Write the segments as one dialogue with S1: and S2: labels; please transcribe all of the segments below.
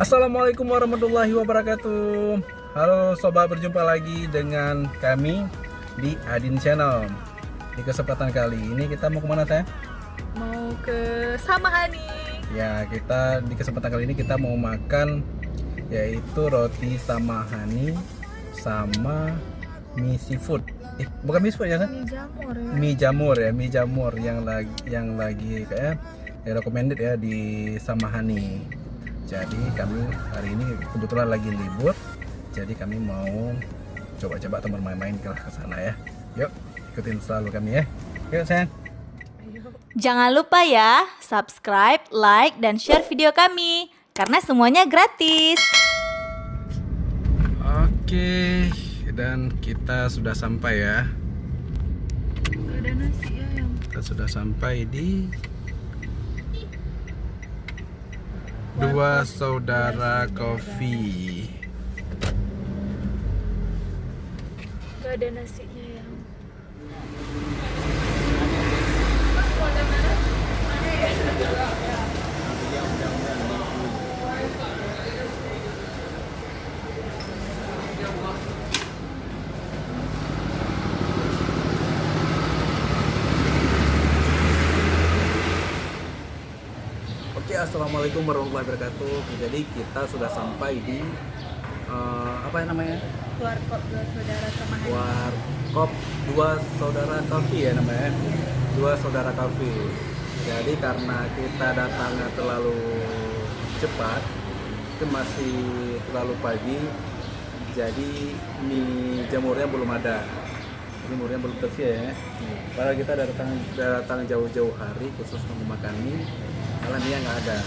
S1: Assalamualaikum warahmatullahi wabarakatuh. Halo sobat, berjumpa lagi dengan kami di Adin Channel. Di kesempatan kali ini kita mau kemana teh?
S2: Mau ke Samahani.
S1: Ya, kita di kesempatan kali ini kita mau makan yaitu roti Samahani sama mie seafood. Bukan mie seafood ya kan?
S2: Mie jamur ya.
S1: Mie jamur yang lagi kayak recommended ya di Samahani. Jadi kami hari ini kebetulan lagi libur, jadi kami mau coba-coba atau bermain-main ke sana ya. Yuk, ikutin selalu kami ya. Yuk sayang.
S2: Jangan lupa ya, subscribe, like, dan share video kami, karena semuanya gratis.
S1: Oke, dan kita sudah sampai ya.
S2: Ada nasi ya yang.
S1: Kita sudah sampai di Dua Saudara Coffee.
S2: Gak ada nasinya yang.
S1: Oke, assalamualaikum warahmatullahi wabarakatuh. Jadi kita sudah sampai di apa yang namanya?
S2: Warkop Dua Saudara Samahani.
S1: Warkop Dua Saudara Coffee ya namanya. Dua Saudara Coffee. Jadi karena kita datangnya terlalu cepat, itu masih terlalu pagi, jadi mie jamurnya belum ada. Jamurnya belum tersedia ya. Padahal kita datang jauh-jauh hari khusus mau makan mie, malah mie nggak ada.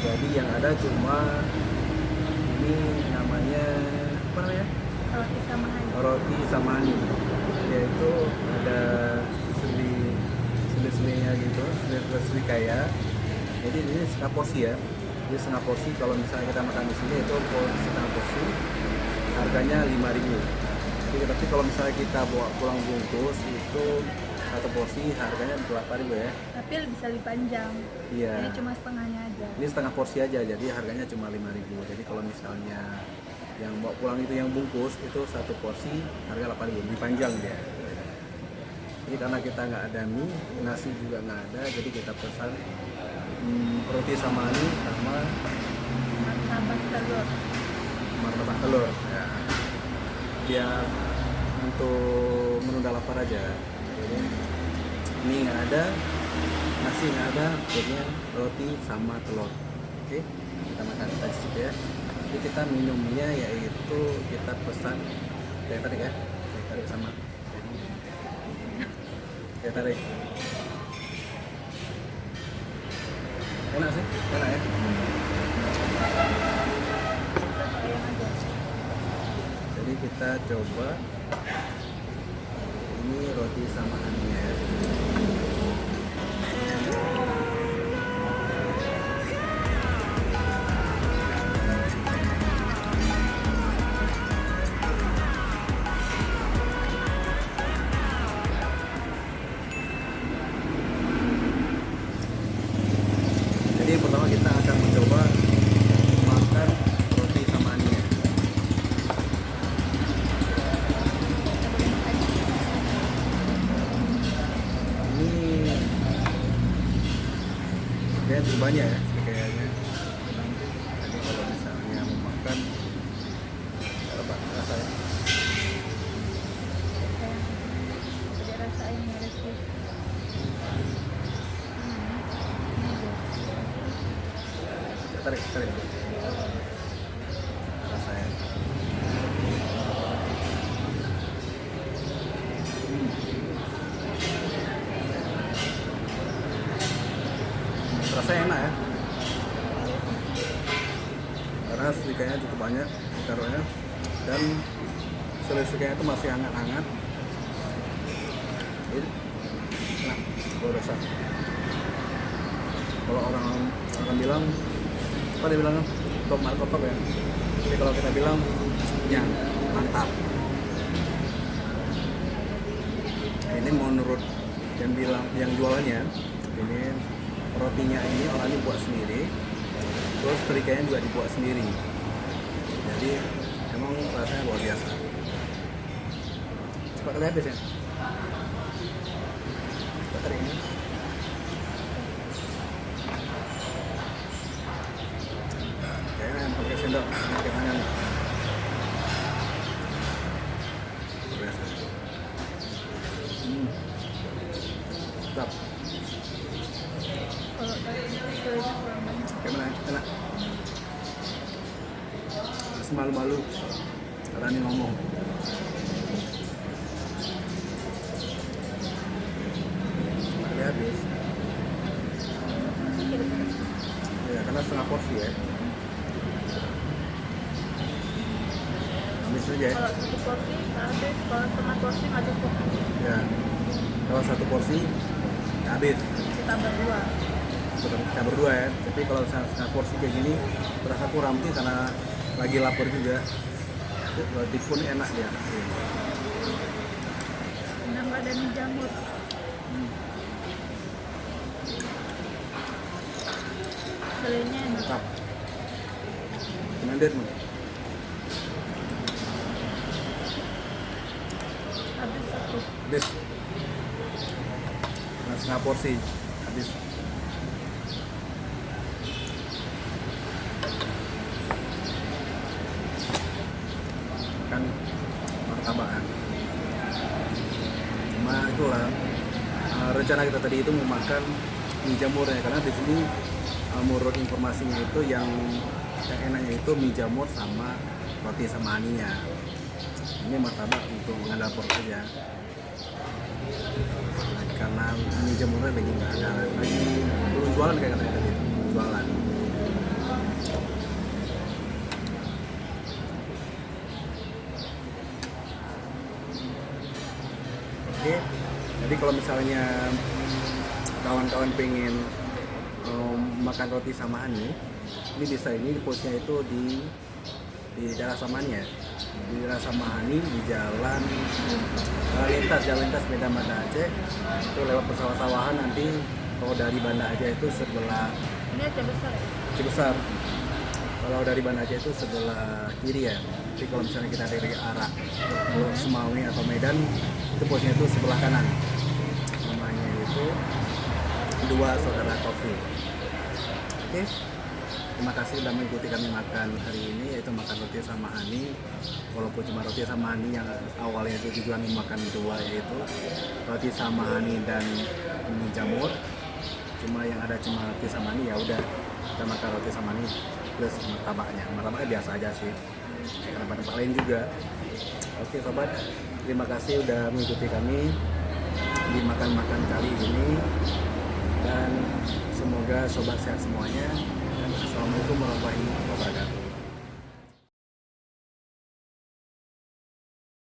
S1: Jadi yang ada cuma ini namanya apa namanya?
S2: Roti Samahani.
S1: Roti Samahani, yaitu ada seli-selinya gitu, seli kaya. Jadi ini setengah porsi ya. Jadi setengah porsi kalau misalnya kita makan di sini itu setengah porsi harganya 5.000. Tapi kalau misalnya kita bawa pulang bungkus itu satu porsi harganya 8.000 ya.
S2: Tapi bisa lebih panjang.
S1: Iya.
S2: Ini cuma setengahnya aja.
S1: Ini setengah porsi aja, jadi harganya cuma 5.000. Jadi kalau misalnya yang bawa pulang itu yang bungkus itu satu porsi harga 8.000, lebih panjang dia. Jadi karena kita nggak ada mie, nasi juga nggak ada, jadi kita pesan roti Samahani sama
S2: Martabak telur.
S1: martabak telur. Ya. Biar untuk menunda lapar aja. Jadi mie nggak ada, nasi nggak ada, jadinya roti sama telur. Oke, kita makan situ ya. Jadi kita minumnya yaitu kita pesan kayak tadi ya, kayak tadi sama kayak tadi. Enak sih, enak ya. Jadi kita coba ini roti Samahani ya. Jadi yang pertama kita akan mencoba makan roti Samahani ya. Ini kayaknya cukup banyak ya kayaknya. Jadi kalau misalnya mau makan apa rasanya?
S2: Ada rasa ini ada sih.
S1: Tarik rasanya. Rasanya enak ya, karena selikanya cukup banyak taruhnya, dan selikanya itu masih hangat-hangat. Jadi enak, gue rasa. Kalau orang bilang apa dia bilang top markotop ya, jadi kalau kita bilang ya mantap. Ini menurut yang jualannya, ini rotinya ini orangnya buat sendiri, terus terikanya juga dibuat sendiri, jadi emang rasanya luar biasa. Cepat kali habis ya, cepat kali ini. Kayaknya pakai sendok, pakai tangan. Luar biasa. Sedap.
S3: Kalau tadi hasilnya kurang banyak.
S1: Gimana? Enak? Masih malu-malu berani ngomong. Kali habis. Ya, karena setengah porsi ya. Habis aja ya.
S3: Kalau satu porsi habis, kalau setengah porsi nggak cukup.
S1: Ya. Kalau satu porsi habis.
S3: Ditambah 2.
S1: Kita berdua ya. Tapi kalau setengah porsi kayak gini berasa kurang sih karena lagi lapar juga. Roti pun enak ya.
S3: Nambah ada mie jamur. Selainya enak.
S1: Mantap. Recommended man.
S3: Habis satu.
S1: Habis. Nah, setengah porsi habis. Kan martabak kan. Cuma itulah rencana kita tadi itu mau makan mie jamurnya karena di sini menurut informasinya itu yang enaknya itu mie jamur sama roti sama aninya. Ini martabak untuk mengandal perut aja. Karena mie jamurnya lagi nggak ada, lagi belum jualan kayak katanya tadi, jualan. Oke, jadi kalau misalnya kawan-kawan pengen makan roti sama ani, ini bisa ini posnya itu di daerah Samannya, di daerah Samahani di jalan jalan lintas Medan Banda Aceh itu lewat persawah-sawahan nanti kalau dari Banda Aceh itu sebelah
S3: Ini aja besar ya?
S1: Cibesar. Kalau dari Banda Aceh itu sebelah kiri ya. Tapi kalau misalnya kita dari arah Sumawi atau Medan itu posnya itu sebelah kanan. Namanya itu Dua Saudara Coffee. Oke. Terima kasih sudah mengikuti kami makan hari ini, yaitu makan roti sama hani. Walaupun cuma roti sama hani yang awalnya itu tujuan makan dua, yaitu roti sama hani dan mie jamur. Cuma yang ada cuma roti sama hani, ya udah kita makan roti sama hani plus martabaknya. Martabaknya biasa aja sih, kayak tempat-tempat lain juga. Oke sobat, terima kasih udah mengikuti kami di makan-makan kali ini, dan semoga sobat sehat semuanya. Assalamualaikum warahmatullahi wabarakatuh.